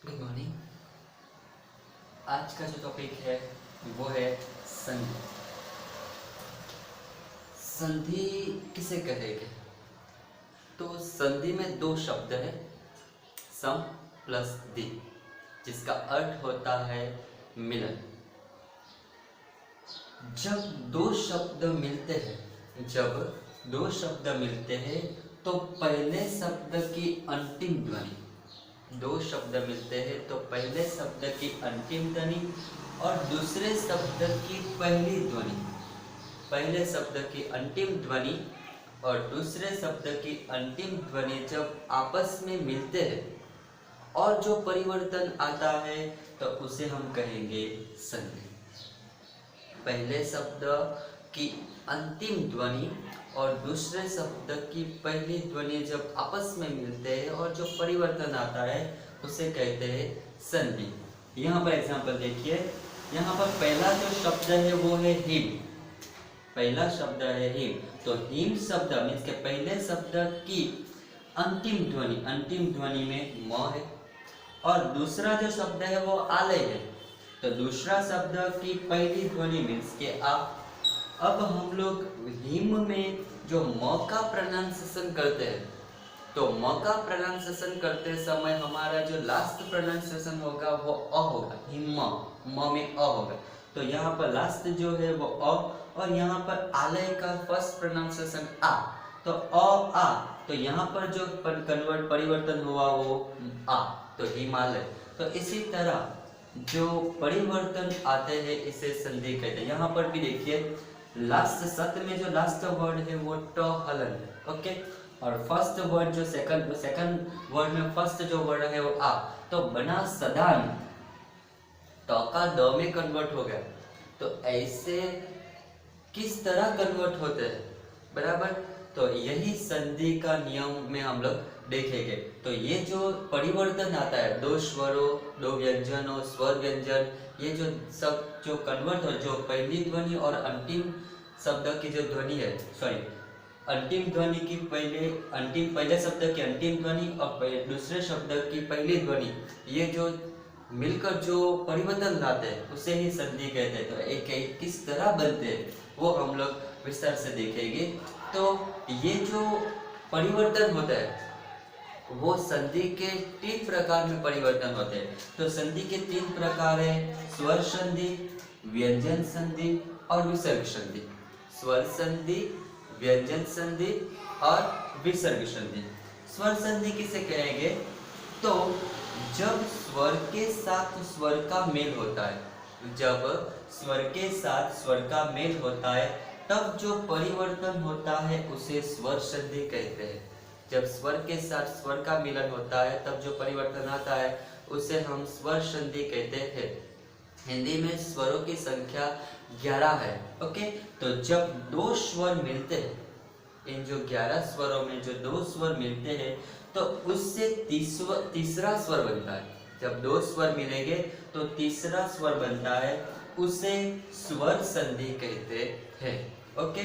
Good morning. आज का जो टॉपिक है वो है संधि। संधि किसे कहेंगे? तो संधि में दो शब्द है, सम प्लस दी, जिसका अर्थ होता है मिलन। जब दो शब्द मिलते हैं तो पहले शब्द की अंतिम ध्वनि पहले शब्द की अंतिम ध्वनि और दूसरे शब्द की पहली ध्वनि जब आपस में मिलते हैं और जो परिवर्तन आता है तो उसे हम कहेंगे संधि। पहले शब्द की अंतिम ध्वनि और दूसरे शब्द की पहली ध्वनि जब आपस में मिलते हैं और जो परिवर्तन आता है उसे कहते हैं संधि। यहाँ पर एग्जाम्पल देखिए, यहाँ पर पहला जो शब्द है वो है हिम। तो हिम शब्द मीन्स के पहले शब्द की अंतिम ध्वनि में म है और दूसरा जो शब्द है वो आलय है। तो दूसरा शब्द की पहली ध्वनि मीन्स के आ। अब हम लोग हिम में जो म का प्रोनाउंसिएशन करते हैं, तो म का प्रोनाउंसिएशन करते समय हमारा जो लास्ट प्रोनाउंसिएशन होगा वो अ होगा। हिम म में अ होगा। तो यहाँ पर लास्ट जो है वो अ और यहाँ पर आलय का फर्स्ट प्रोनाउंसिएशन आ। तो अ आ, तो यहाँ पर जो परिवर्तन हुआ वो आ, तो हिमालय। तो इसी तरह जो परिवर्तन आते हैं इसे संधि कहते हैं। यहाँ पर भी देखिए, लास्ट सत्र में जो लास्ट वर्ड है वो ट हलन, ओके, और फर्स्ट वर्ड जो सेकंड वर्ड में फर्स्ट जो वर्ड है वो आ, तो बना सदान, तो का द में कन्वर्ट हो गया। तो ऐसे किस तरह कन्वर्ट होते हैं, बराबर। तो यही संधि का नियम में हम लोग देखेंगे। तो ये जो परिवर्तन आता है, दो स्वरों, दो व्यंजनों, स्वर व्यंजन, ये जो सब जो कन्वर्ट हो, जो पहली ध्वनि और अंतिम शब्द की जो ध्वनि है, सॉरी, अंतिम ध्वनि की पहले शब्द की अंतिम ध्वनि और दूसरे शब्द की पहली ध्वनि, ये जो मिलकर जो परिवर्तन लाते हैं उसे ही संधि कहते हैं। तो एक किस तरह बनते हैं वो हम लोग विस्तार से देखेंगे। तो ये जो परिवर्तन होता है वो संधि के 3 प्रकार में परिवर्तन होते हैं। तो संधि के 3 प्रकार है, स्वर संधि, व्यंजन संधि और विसर्ग संधि। स्वर संधि, व्यंजन संधि और विसर्ग संधि। स्वर संधि किसे कहेंगे? तो जब स्वर के साथ स्वर का मेल होता है, तब जो परिवर्तन होता है उसे स्वर संधि कहते हैं। जब स्वर के साथ स्वर का मिलन होता है तब जो परिवर्तन आता है उसे हम स्वर संधि कहते हैं। हिंदी में स्वरों की संख्या 11 है, ओके। तो जब दो स्वर मिलते हैं, इन जो 11 स्वरों में जो दो स्वर मिलते हैं तो उससे तीसरा स्वर बनता है। जब दो स्वर मिलेंगे तो तीसरा स्वर बनता है, उसे स्वर संधि कहते हैं, ओके।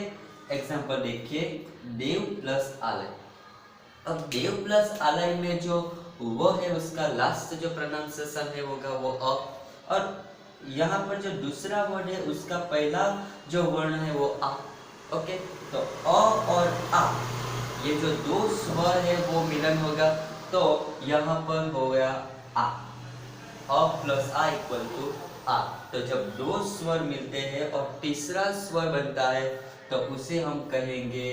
एग्जांपल देखिए, देव प्लस आलय। अब देव प्लस आलय में जो वो है उसका लास्ट जो प्रोनाउंसिएशन है होगा वो अ, और यहाँ पर जो दूसरा वर्ड है उसका पहला जो वर्ण है वो आ, ओके। तो अ और आ, ये जो दो स्वर है वो मिलन होगा, तो यहाँ पर हो गया आ, अ प्लस आ इक्वल टू आ। तो जब दो स्वर मिलते हैं और तीसरा स्वर बनता है तो उसे हम कहेंगे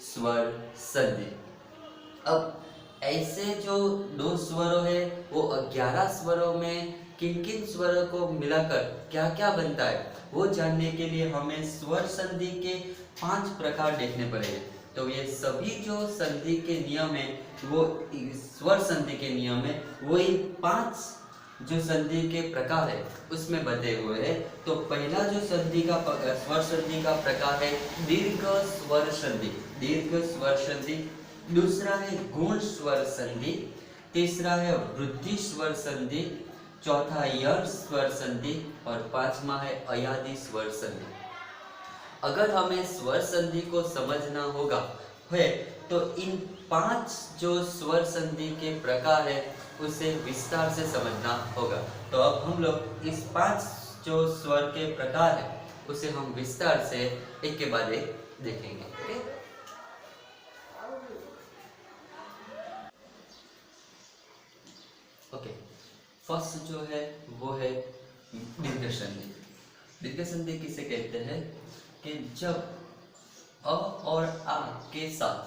स्वर संधि। अब ऐसे जो दो स्वरों है वो 11 स्वरों में किन किन स्वरों को मिलाकर क्या क्या बनता है वो जानने के लिए हमें स्वर संधि के 5 प्रकार देखने पड़ेंगे। तो ये सभी जो संधि के नियम है वो स्वर संधि के नियम है, वो इन 5 जो संधि के प्रकार है उसमें बते हुए हैं। तो पहला जो स्वर संधि का प्रकार है दीर्घ स्वर संधि, दूसरा है गुण स्वर संधि, तीसरा है वृद्धि स्वर संधि, चौथा यड़ स्वर संधि और 5वां है अयादि स्वर संधि। अगर हमें स्वर संधि को समझना होगा है तो इन 5 जो स्वर संधि के प्रकार है उसे विस्तार से समझना होगा। तो अब हम लोग इस 5 जो स्वर के प्रकार है उसे हम विस्तार से एक के बाद एक देखेंगे। ओके, फर्स्ट जो है वो है दीर्घ संधि। दीर्घ संधि किसे कहते हैं कि जब अ और आ के साथ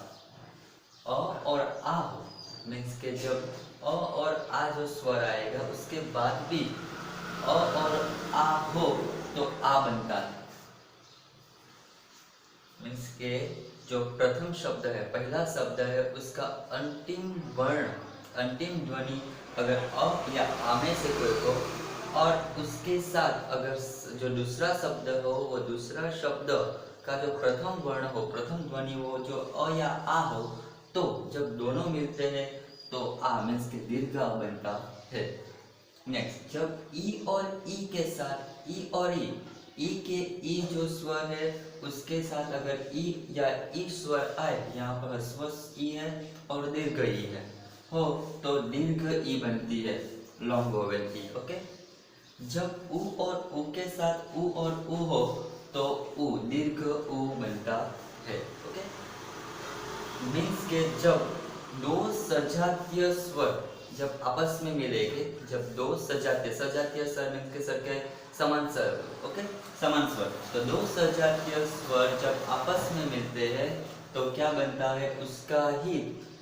अ और आ हो, मीन्स के जब अ और आ जो स्वर आएगा उसके बाद भी अ और आ हो तो आ बनता है। मीन्स के जो प्रथम शब्द है, पहला शब्द है, उसका अंतिम वर्ण, अंतिम ध्वनि अगर अ या आ में से कोई हो और उसके साथ अगर जो दूसरा शब्द हो वो दूसरा शब्द का जो प्रथम वर्ण हो, प्रथम ध्वनि हो जो अ या आ हो, तो जब दोनों मिलते हैं तो आ मीन्स के दीर्घ आ बनता है। नेक्स्ट, जब ई और ई के साथ ई और ई के ई जो स्वर है उसके साथ अगर ई या ई स्वर आए, यहाँ पर ह्रस्व ई है और दीर्घ ई है हो तो दीर्घ ई बनती है, लॉन्ग वोवेल ई। ओके, जब उ और उ के साथ उ और उ हो तो उ दीर्घ उ बनता है। ओके, मीन्स के जब दो सजातीय स्वर जब आपस में मिलेंगे, जब दो सजातीय स्वर मीन्स के सर के समान स्वर, ओके, समान स्वर, तो दो सजातीय स्वर जब आपस में मिलते हैं तो क्या बनता है, उसका ही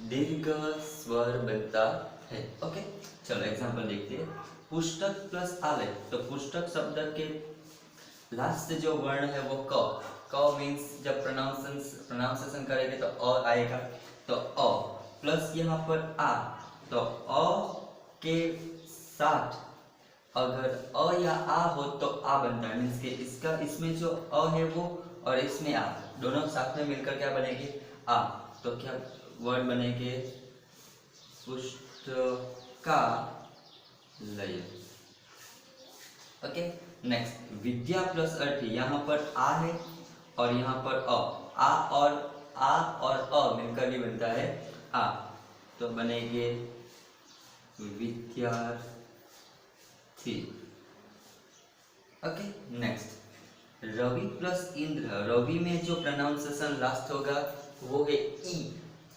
दीर्घ स्वर बनता है। ओके, चलो एग्जांपल देखते हैं। पुस्तक प्लस आलय, तो पुस्तक शब्द के लास्ट जो वर्ण है वो क मीन्स जब प्रोनाउंसिएशन करेंगे तो अ आएगा, तो अ प्लस यहाँ पर आ, तो अ के साथ अगर अ या आ हो तो आ बनता है। मीन्स के इसका इसमें जो अ है वो और इसमें आ, दोनों साथ में मिलकर क्या बनेगी, आ, तो क्या वर्ड बनेंगे, पुस्तकालय। ओके, नेक्स्ट, विद्या प्लस अर्थी, यहाँ पर आ है और यहाँ पर आ और अ मिलकर भी बनता है आ, तो बनेंगे विद्यार्थी। Okay, next, Ravi plus Indra, Ravi में जो प्रोनाउंसिएशन लास्ट होगा वो है ई।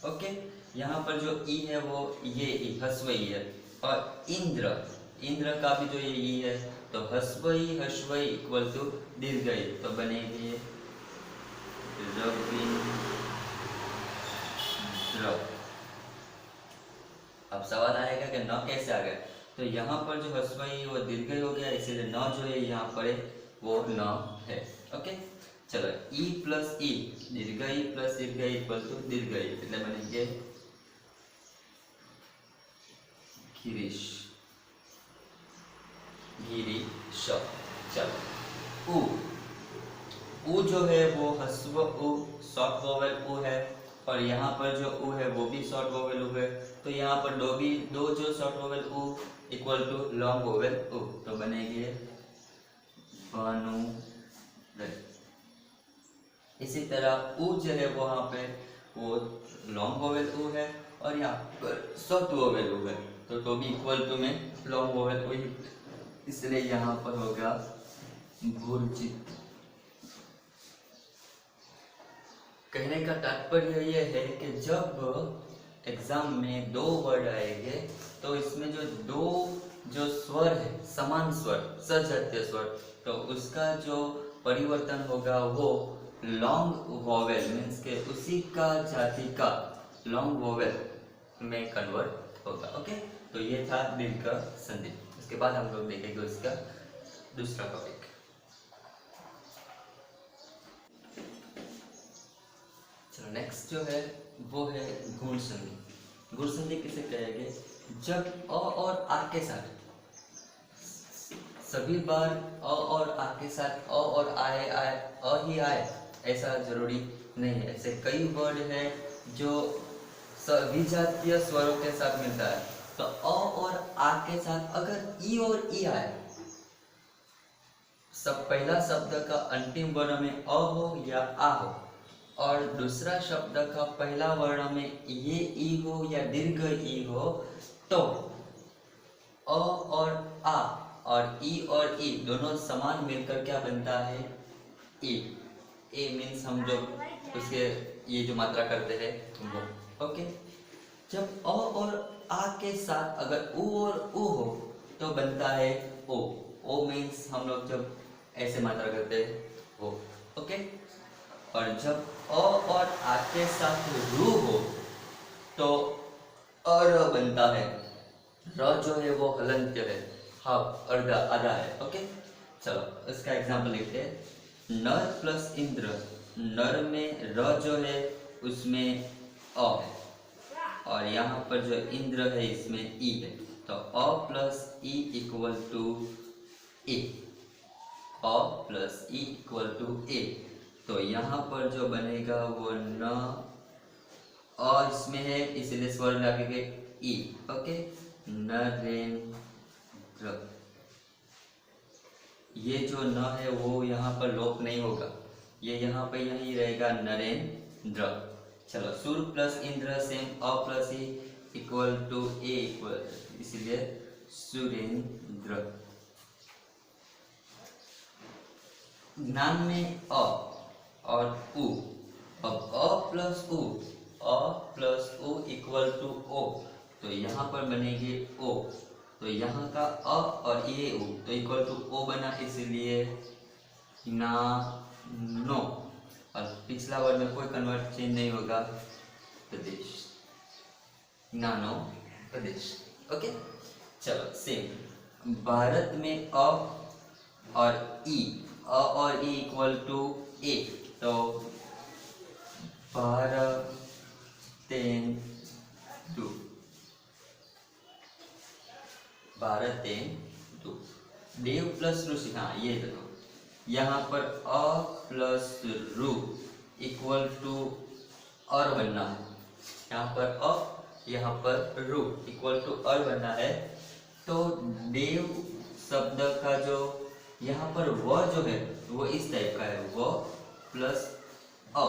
ओके, यहाँ पर जो ई है वो ये ई ह्रस्व ई है, और इंद्र का भी जो ये ई है तो ह्रस्व ई इक्वल टू दीर्घ ई, तो बनेगी रविंद्र। अब सवाल आएगा कि न कैसे आ गया, तो यहाँ पर जो ह्रस्व ई वो दीर्घ हो गया, इसीलिए न जो है यहाँ पर वो न है। ओके, चलो ई प्लस ई, दीर्घ ई प्लस दीर्घ ई इक्वल टू दीर्घ ई, એટલે बनेंगे गिरीश, गिरीश। चलो उ जो है वो ह्रस्व उ, शॉर्ट वोवेल उ है, और यहाँ पर जो उ है वो भी शॉर्ट वोवेल उ है, तो यहाँ पर दो जो शॉर्ट वोवेल उ इक्वल टू लॉन्ग वोवेल उ, तो बनेगी भानु। इसी तरह उ जो है वहाँ पे वो लॉन्ग वोवेल उ है और यहाँ पर शॉर्ट वोवेल उ है, तो भी इक्वल टू में लॉन्ग वोवेल उ, इसलिए यहाँ पर होगा गुरजित। कहने का तात्पर्य यह है कि जब एग्जाम में दो वर्ड आएंगे तो इसमें जो दो जो स्वर है, समान स्वर, सजातीय स्वर, तो उसका जो परिवर्तन होगा वो लॉन्ग वोवेल मीन्स के उसी का जाति का लॉन्ग वोवेल में कन्वर्ट होगा। ओके, तो ये था दीर्घ संधि। उसके बाद हम लोग देखेंगे उसका दूसरा टॉपिक। चलो नेक्स्ट जो है वो है गुण संधि। गुण संधि किसे कहेंगे, जब अ और आ के साथ सभी बार अ और आ के साथ अ और आए अ ही आए ऐसा जरूरी नहीं है, ऐसे कई वर्ड है जो विजातीय स्वरों के साथ मिलता है, तो अ और आ के साथ अगर ई और ई आए, सब पहला शब्द का अंतिम वर्ण में अ हो या आ हो और दूसरा शब्द का पहला वर्ण में ये ई हो या दीर्घ ई हो, तो अ और आ और ई और ई दोनों समान मिलकर क्या बनता है? ए। ए मीन्स हम जो उसके ये जो मात्रा करते हैं वो। ओके, जब अ और आ के साथ अगर उ और उ हो तो बनता है ओ। ओ मीन्स हम लोग जब ऐसे मात्रा करते हैं वो। ओके, और जब अ और आ के साथ रू हो तो अर बनता है। र जो है वो हलंत्य है, हाफ अर्धा आधा है। ओके, चलो इसका एग्जांपल लिखते हैं। नर प्लस इंद्र, नर में र जो है उसमें अ है और यहाँ पर जो इंद्र है इसमें ई है, तो A plus E equal to A. A plus E equal to A, तो यहाँ पर जो बनेगा वो न अ इसमें है इसलिए स्वर लगेंगे ई। ओके, नरेंद्र, ये जो न है वो यहाँ पर लोप नहीं होगा, ये यहाँ पे यही रहेगा नरेंद्र। चलो, सूर प्लस इंद्र सेम, अ प्लस ई इक्वल टू ए इक्वल, इसलिए सुरेंद्र। ज्ञान में अ और उ, अब अ प्लस उ इक्वल टू ओ, तो यहाँ पर बनेगी ओ, तो यहाँ का अ और ये उ तो इक्वल टू ओ बना, इसलिए ना नो, और पिछला वर्ड में कोई कन्वर्ट चेंज नहीं होगा, प्रदेश, नानो प्रदेश। ओके, चलो सेम, भारत में अ और ई, अ और ई इक्वल टू ए, तो भारतेंदु, भारतेंदु। देव प्लस ऋषि, हाँ ये देखो यहाँ पर अ प्लस रु इक्वल टू और बनना है, यहाँ पर अ यहाँ पर रु इक्वल टू और बनना है, तो देव शब्द का जो यहाँ पर व जो है वो इस टाइप का है, व प्लस अ,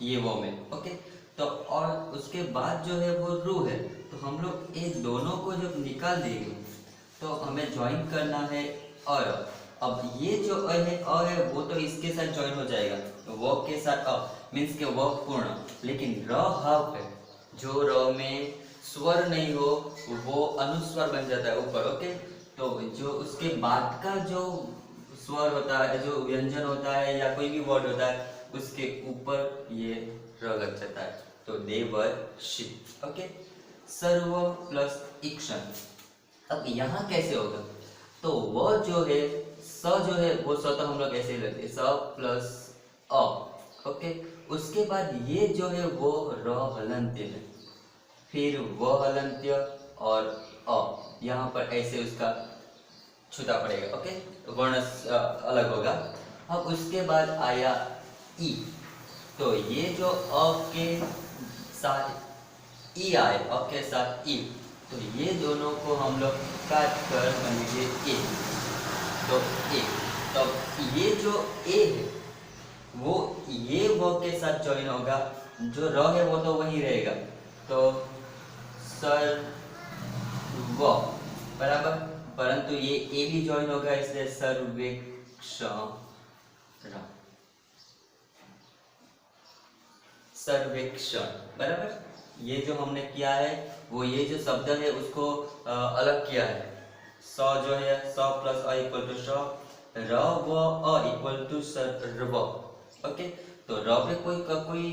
ये वो में। ओके, तो और उसके बाद जो है वो रू है, तो हम लोग ये दोनों को जब निकाल देंगे तो हमें ज्वाइन करना है और। अब ये जो अ है वो तो इसके साथ ज्वाइन हो जाएगा, तो वो के साथ अ मीन्स के वो पूर्ण, लेकिन र हाफ है, जो र में स्वर नहीं हो वो अनुस्वर बन जाता है ऊपर। ओके, तो जो उसके बाद का जो स्वर होता है, जो व्यंजन होता है या कोई भी वर्ड होता है उसके ऊपर ये र लग जाता है, तो देवर्षि। ओके, सर्व प्लस इक्षण, अब यहाँ कैसे होगा, तो वह जो है स जो है वो स तो हम लोग ऐसे ही लगते हैं, स प्लस अ। ओके, उसके बाद ये जो है वो र हलंत्य है, फिर व हलंत्य और अ, यहाँ पर ऐसे उसका छूटा पड़ेगा। ओके, वर्ण अलग होगा। अब उसके बाद आया ई, तो ये जो अ के साथ ई आए, अ के साथ ई, तो ये दोनों को हम लोग काट कर बनेंगे ए, तो ए, तब ये जो ए है वो ये वो के साथ ज्वाइन होगा, जो र है वो तो वही रहेगा, तो सर व बराबर, परंतु ये ए भी ज्वाइन होगा इसलिए सर्वेक्षण, सर्वेक्षण बराबर। ये जो हमने किया है वो ये जो शब्द है उसको अलग किया है, स जो है स प्लस अ इक्वल टू स, र व अ इक्वल टू सर्व। ओके, तो र पे कोई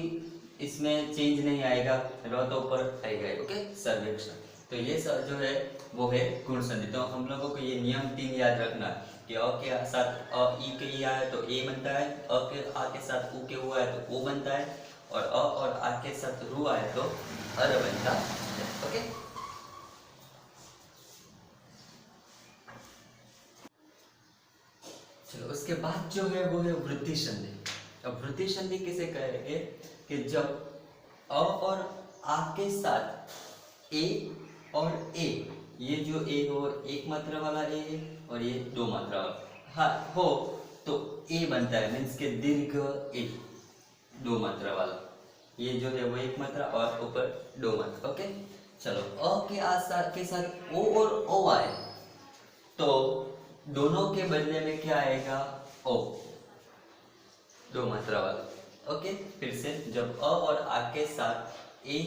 इसमें चेंज नहीं आएगा, र तो ऊपर आएगा। ओके, सर्वेक्षण, तो ये सब जो है वो है गुण संधि। तो हम लोगों को ये नियम 3 याद रखना है कि अ के साथ अ ई के ई आया तो ए बनता है, अ के आ के साथ उ के उ आया तो ओ बनता है, और अ और आ के साथ रू आए तो अर बनता है। ओके, चलो उसके बाद जो है वो है वृद्धि संधि। अब वृद्धि संधि किसे कहेंगे कि जब अ और आ के साथ ए और ए, ये जो ए हो एक मात्रा वाला ए है और ये दो मात्रा वाला हाँ हो, तो ए बनता है, मीन्स के दीर्घ ए, दो मात्रा वाला, ये जो है वो एक मात्रा और ऊपर दो मात्रा। ओके, चलो अ के साथ ओ और ओ आए तो दोनों के बदले में क्या आएगा, ओ, दो मात्रा वाला। ओके, फिर से जब अ और आ के साथ ए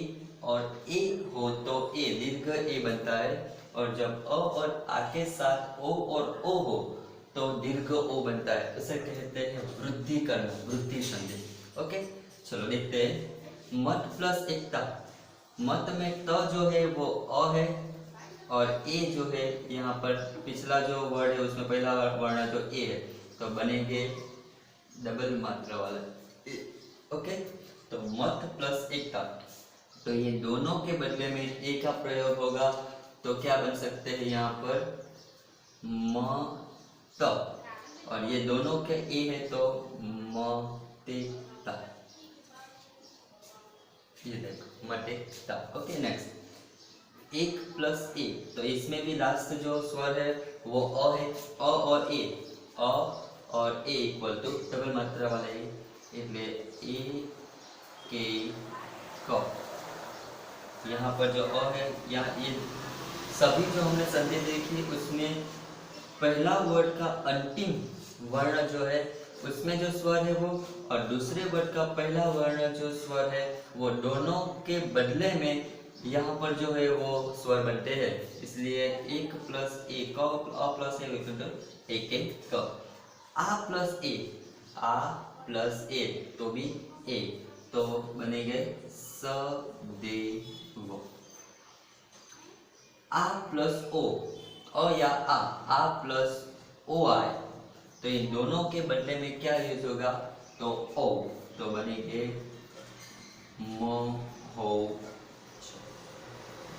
और ए हो तो ए दीर्घ ए बनता है, और जब अ और आ के साथ ओ और ओ हो तो दीर्घ ओ बनता है। उसे कहते हैं वृद्धि करना, वृद्धि संधि। ओके, चलो देखते हैं। मत प्लस एकता, मत में त जो है वो अ है, और ए जो है यहाँ पर पिछला जो वर्ड है उसमें पहला वर्ण जो ए है, तो बनेंगे डबल मात्रा वाला ए। ओके, तो मत प्लस एकता, तो ये दोनों के बदले में ए का प्रयोग होगा, तो क्या बन सकते हैं यहाँ पर म त, और ये दोनों के ए है तो म ते ता, ये देखो मटेता। ओके, नेक्स्ट एक प्लस ए, तो इसमें भी लास्ट जो स्वर है वो अ है, अ और ए, अ और ए इक्वल टू डबल मात्रा वाला ए, इसलिए ए के क। यहाँ पर जो अ है, यहाँ ये सभी जो हमने संधि देखी उसमें पहला वर्ड का अंतिम वर्ण जो है उसमें जो स्वर है वो, और दूसरे वर्ड का पहला वर्ण जो स्वर है वो, दोनों के बदले में यहाँ पर जो है वो स्वर बनते हैं। इसलिए एक प्लस ए, क अ प्लस ए, एक एक क। आ प्लस ए, आ प्लस ए तो भी ए, तो बनेंगे स दे वो। आ प्लस ओ, अ या आ प्लस ओ आए, तो इन दोनों के बदले में क्या यूज होगा, तो ओ, तो बनेंगे म हो।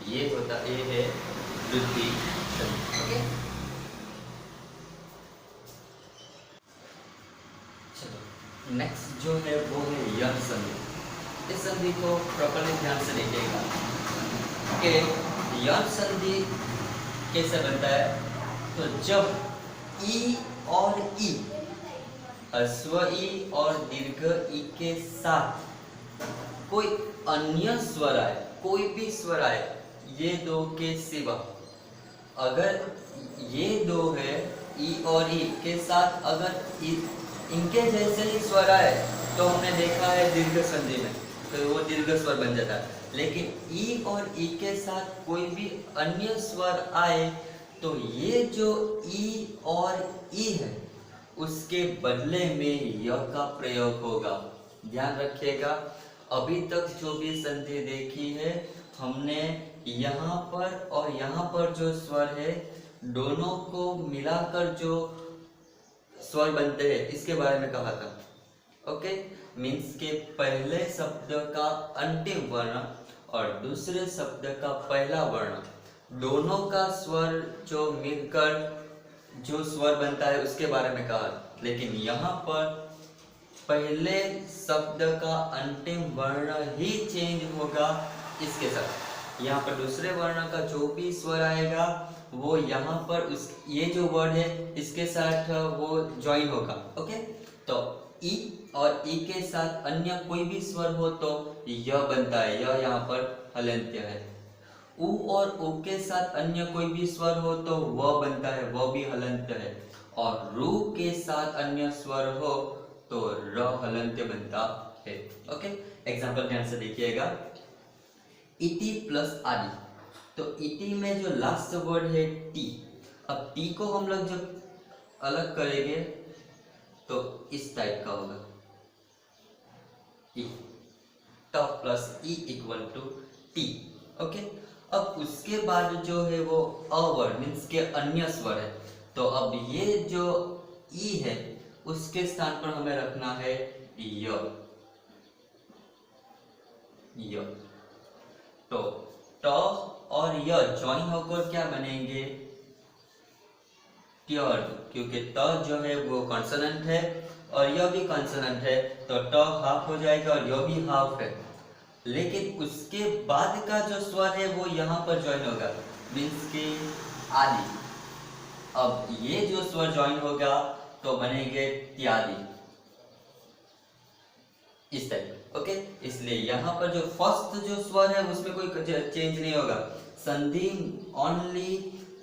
ये होता ये है वृद्धि संधि। ओके, चलो नेक्स्ट जो है वो है यह संधि। इस संधि को प्रॉपर्ली ध्यान से देखिएगा कि यह संधि कैसे बनता है, तो जब ई और ई, ह्रस्व ई और दीर्घ ई के साथ कोई अन्य स्वर आए, कोई भी स्वर आए, ये दो के सिवा, अगर ये दो है ई और ई के साथ अगर इनके जैसे ही स्वर आए तो हमने देखा है दीर्घ संधि में, तो वो दीर्घ स्वर बन जाता है। लेकिन ई और ई के साथ कोई भी अन्य स्वर आए तो ये जो ई और ई है उसके बदले में य का प्रयोग होगा। ध्यान रखिएगा, अभी तक जो भी संधि देखी है हमने यहाँ पर और यहाँ पर जो स्वर है दोनों को मिलाकर जो स्वर बनते हैं इसके बारे में कहा था। ओके, मीन्स के पहले शब्द का अंतिम वर्ण और दूसरे शब्द का पहला वर्ण, दोनों का स्वर जो मिलकर जो स्वर बनता है उसके बारे में कहा। लेकिन यहाँ पर पहले शब्द का अंतिम वर्ण ही चेंज होगा इसके साथ। यहाँ पर दूसरे वर्ण का जो भी स्वर आएगा वो यहाँ पर उस ये जो वर्ड है इसके साथ वो ज्वाइन होगा। ओके, तो ई और ई के साथ अन्य कोई भी स्वर हो तो यह बनता है, यह यहाँ पर हलंत्य है। उ और उ के साथ अन्य कोई भी स्वर हो तो वह बनता है, वह भी हलंत्य है। और रु के साथ अन्य स्वर हो तो र हलंत्य बनता है। ओके, एग्जाम्पल ध्यान से देखिएगा। इति प्लस आदि, तो इति में जो लास्ट वर्ड है टी, अब टी को हम लोग जब अलग करेंगे तो इस टाइप का होगा, ई, ट प्लस ई इक्वल टू टी। ओके, अब उसके बाद जो है वो अवर्ड मीन्स के अन्य स्वर है, तो अब ये जो ई है उसके स्थान पर हमें रखना है य, य। तो ट और य ज्वाइन होकर क्या बनेंगे, ट्यर्ड, क्योंकि त जो है वो कॉन्सोनेंट है और यह भी कॉन्सोनेंट है, तो ट हाफ हो जाएगा और यह भी हाफ है। लेकिन उसके बाद का जो स्वर है वो यहाँ पर ज्वाइन होगा, मीन्स के आदि। अब ये जो स्वर ज्वाइन होगा तो बनेंगे त्यादि, इस टाइप। ओके, इसलिए यहाँ पर जो फर्स्ट जो स्वर है उसमें कोई चेंज नहीं होगा, संधि ओनली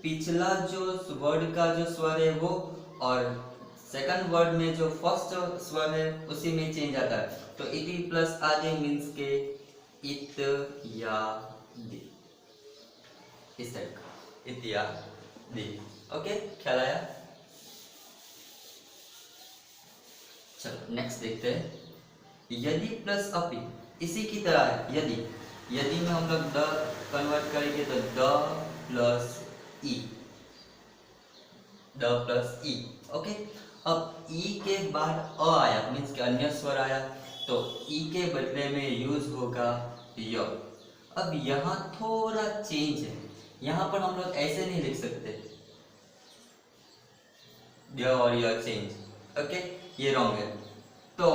पिछला जो वर्ड का जो स्वर है वो, और सेकंड वर्ड में जो फर्स्ट स्वर है उसी में चेंज आता है। तो इति प्लस आदि मीन्स के इत या दि, इस टाइप का इत या दि। ओके, ख्याल आया? चलो नेक्स्ट देखते हैं। यदि प्लस अपि इसी की तरह है। यदि में हम लोग द कन्वर्ट करेंगे तो the plus E, the plus E. Okay, अब ई के बाद अ आया मीन्स के अन्य स्वर आया, तो ई के बदले में यूज होगा य। अब यहाँ थोड़ा चेंज है, यहाँ पर हम लोग ऐसे नहीं लिख सकते य और य चेंज। ओके, ये रॉन्ग है। तो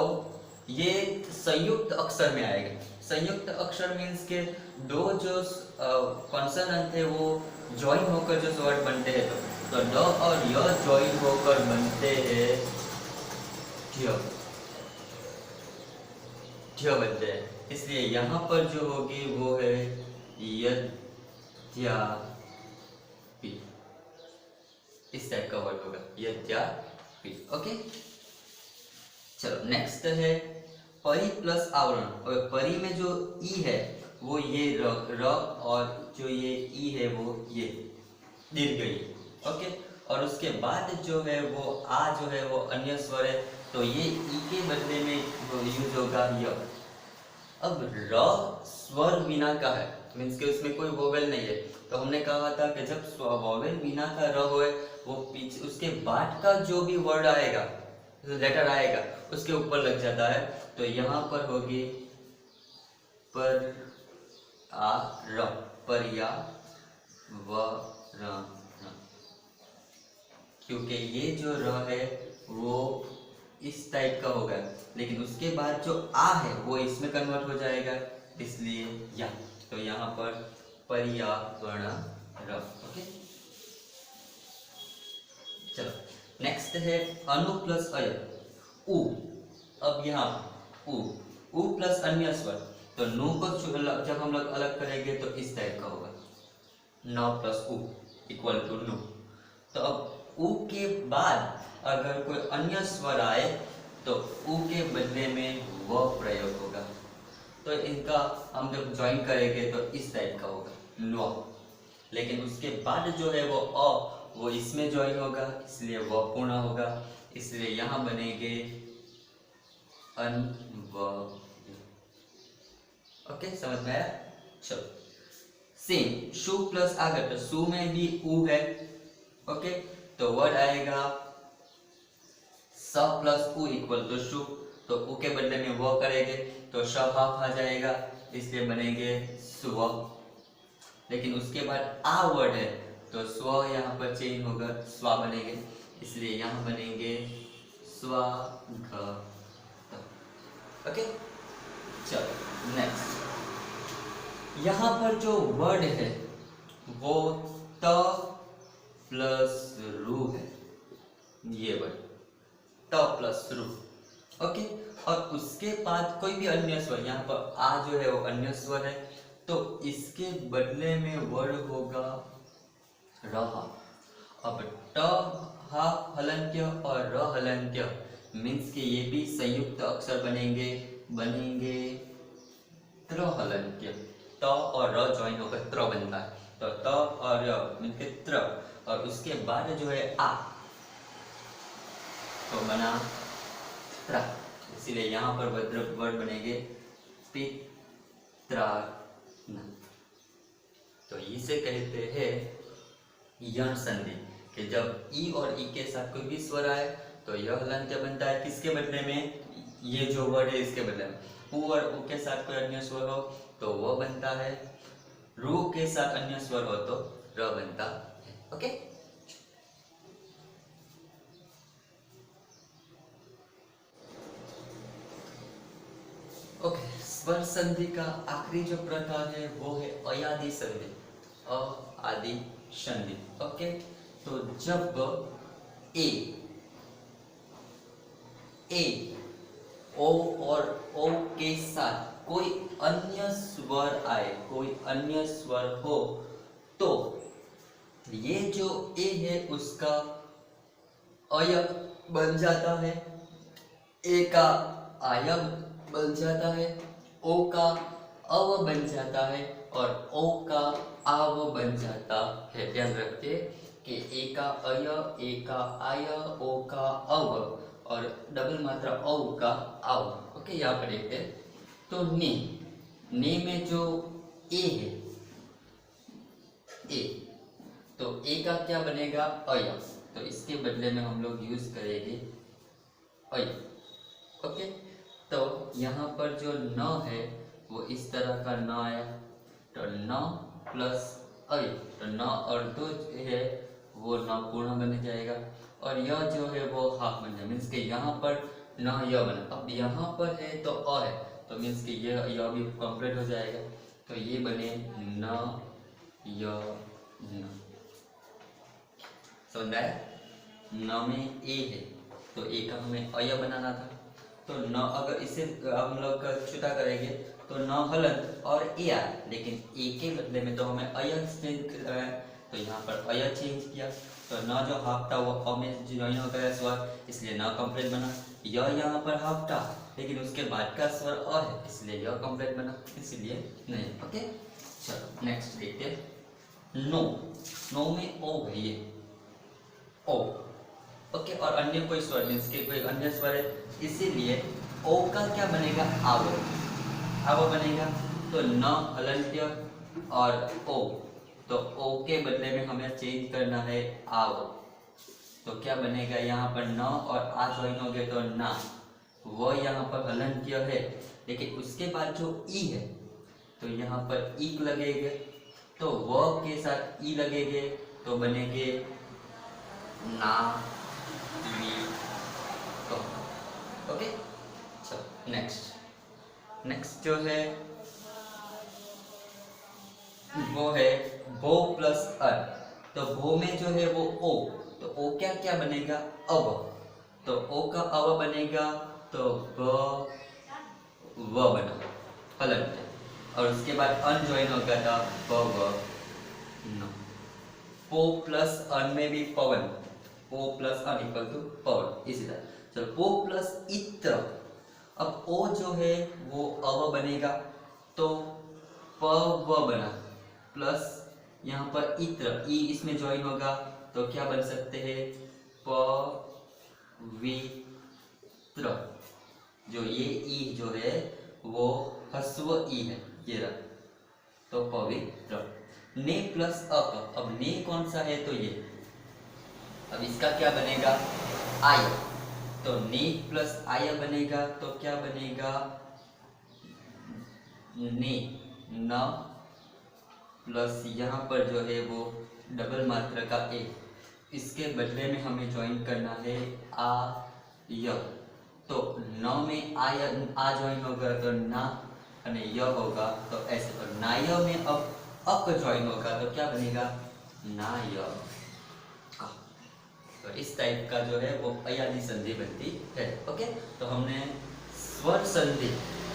ये संयुक्त अक्षर में आएगा। संयुक्त अक्षर मीन्स के दो जो कॉन्सोनेंट है वो ज्वाइन होकर जो वर्ड बनते हैं, तो ड और य ज्वाइन होकर बनते हैं ढ, ढ बनते हैं। इसलिए यहाँ पर जो होगी वो है यद्यापि, इस टाइप का वर्ड होगा यद्यापि। ओके, चलो नेक्स्ट है परि प्लस आवरण। और परि में जो ई है वो ये र, और जो ये ई है वो ये दीर्घ ई। ओके, और उसके बाद जो है वो आ जो है वो अन्य स्वर है, तो ये ई के बदले में यूज होगा य। अब र स्वर बिना का है मीन्स के उसमें कोई वोवेल नहीं है, तो हमने कहा था कि जब वोवेल बिना का र होए वो पीछे उसके बाद का जो भी वर्ड आएगा, लेटर आएगा, उसके ऊपर लग जाता है। तो यहाँ पर होगी पर आ र, पर या व र, क्योंकि ये जो र है वो इस टाइप का होगा, लेकिन उसके बाद जो आ है वो इसमें कन्वर्ट हो जाएगा, इसलिए या। तो यहाँ पर पर्यावरण र। ओके, चलो नेक्स्ट है अनु प्लस अय उ। अब यहाँ उ प्लस अन्य स्वर, तो नु को जब हम लोग अलग करेंगे तो इस टाइप का होगा, न प्लस उ इक्वल टू नु। तो अब उ के बाद अगर कोई अन्य स्वर आए तो उ के बदले में व प्रयोग होगा। तो इनका हम जब ज्वाइन करेंगे तो इस टाइप का होगा न्व, लेकिन उसके बाद जो है वो अ वो इसमें ज्वाइन होगा, इसलिए व पूर्ण होगा, इसलिए यहाँ बनेंगे अन व। ओके, समझ में आया? चलो सेम शु प्लस आगर, तो शु में भी उ है। ओके, तो वर्ड आएगा स प्लस उ इक्वल टू शु, तो उ के बदले में वो करेंगे तो श हाफ आ जाएगा, इसलिए बनेंगे स्व। लेकिन उसके बाद आ वर्ड है तो स्व यहाँ पर चेंज होगा, स्वा बनेंगे, इसलिए यहाँ बनेंगे स्वागत। ओके, चलो नेक्स्ट। यहाँ पर जो वर्ड है वो त प्लस रू है, ये वर्ड त प्लस रू। ओके, और उसके बाद कोई भी अन्य स्वर, यहाँ पर आ जो है वो अन्य स्वर है, तो इसके बदले में वर्ड होगा रहा। अब ट हा हलंत्य और र हलंत्य मीन्स के ये भी संयुक्त अक्षर बनेंगे त्र हलंत्य। त और र ज्वाइन होकर त्र बनता है, तो त और र मीन्स के त्र, और उसके बाद जो है आ तो बना त्रा, इसीलिए यहाँ पर वर्ड बनेंगे पित्रा। तो इसे कहते हैं यण संधि, कि जब ई और ई के साथ कोई भी स्वर आए तो यह हलंत्य बनता है। किसके बदले में? ये जो वर्ड है इसके बदले में। उ और उ के साथ कोई अन्य स्वर हो तो वो बनता है, रू के साथ अन्य स्वर हो तो र बनता है। ओके, ओके, स्वर संधि का आखिरी जो प्रकार है वो है अयादि संधि, अ आदि संधि। ओके, तो जब ए ओ और ओ के साथ कोई अन्य स्वर आए, कोई अन्य स्वर हो, तो ये जो ए है उसका अय बन जाता है, ए का आय बन जाता है, ओ का अव बन जाता है और ओ का आव बन जाता है। ध्यान रखिए कि ए का अय, ए का आय, ओ का अव और डबल मात्रा औ का आव। ओके, यहाँ पर देखते हैं। तो ने में जो ए है, ए, तो ए का क्या बनेगा? अय। तो इसके बदले में हम लोग यूज करेंगे अय। ओके, तो यहाँ पर जो न है वो इस तरह का न आया, तो न प्लस अय, तो न और दो है वो न पूर्ण बन जाएगा और यह जो है वो हाफ बन जाएगा। मीन्स कि यहाँ पर न य बना, अब यहाँ पर है तो अ है, तो मीन्स कि यह भी कंप्लीट हो जाएगा। तो ये बने न य न। समझ आया? न में ए है तो ए का हमें अय बनाना था, तो न अगर इसे हम लोग छुटा करेंगे तो न हलन और ए आए, लेकिन ए के बदले में तो हमें अय चेंज करना है, तो यहाँ पर अय चेंज किया, तो न जो हाफ था वो अ में ज्वाइन हो गया स्वर, इसलिए न कंप्लीट बना। यह यहाँ पर हाफ था लेकिन उसके बाद का स्वर अ है, इसलिए यह कंप्लीट बना, इसलिए नहीं। ओके, चलो नेक्स्ट देखते हैं। नो, नो में ओ है, ये ओ। ओके, और अन्य कोई स्वर मीन्स के कोई अन्य स्वर है, इसीलिए ओ का क्या बनेगा? आव, आव बनेगा। तो न हलंत्य और ओ, तो ओ के बदले में हमें चेंज करना है आव, तो क्या बनेगा? यहाँ पर न और आ ज्वाइन हो गए तो ना, वो यहाँ पर हलंत्य है लेकिन उसके बाद जो ई है तो यहाँ पर ई लगेगा, तो व के साथ ई लगेंगे तो बनेंगे ना वी तो। ओके, चलो नेक्स्ट जो है वो है भो प्लस अर। तो भो में जो है वो ओ, तो ओ क्या क्या बनेगा? अव, तो ओ का अव बनेगा तो ब व बना हलंत, और उसके बाद अन ज्वाइन होगा था ब व न। पो प्लस अन में भी पवन, पो प्लस अन इक्वल टू पवन, इसी तरह। चलो पो प्लस इत्र, अब ओ जो है वो अव बनेगा तो प व बना, प्लस यहाँ पर इत्र, ई इसमें ज्वाइन होगा तो क्या बन सकते हैं? पवित्र। जो ये ई जो है वो ह्रस्व ई है, ये रहा, तो पवित्र। ने प्लस अक, अब ने कौन सा है? तो ये, अब इसका क्या बनेगा? आय, तो ने प्लस आय बनेगा तो क्या बनेगा? ने न प्लस यहाँ पर जो है वो डबल मात्रा का ए, इसके बदले में हमें ज्वाइन करना है आ य, तो न में आय आ ज्वाइन होगा तो ना, और य होगा तो ऐसे, और नाय में अब अक ज्वाइन होगा तो क्या बनेगा? नाय का। तो इस टाइप का जो है वो अयादि संधि बनती है। ओके, तो हमने स्वर संधि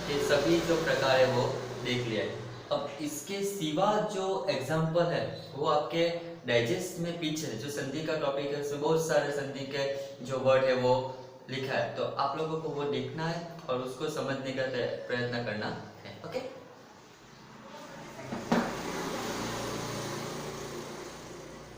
के सभी जो प्रकार है वो देख लिया है। अब इसके सिवा जो एग्जाम्पल है वो आपके डाइजेस्ट में पीछे जो संधि का टॉपिक है उसमें बहुत सारे संधि के जो वर्ड है वो लिखा है, तो आप लोगों को वो देखना है और उसको समझने का प्रयत्न करना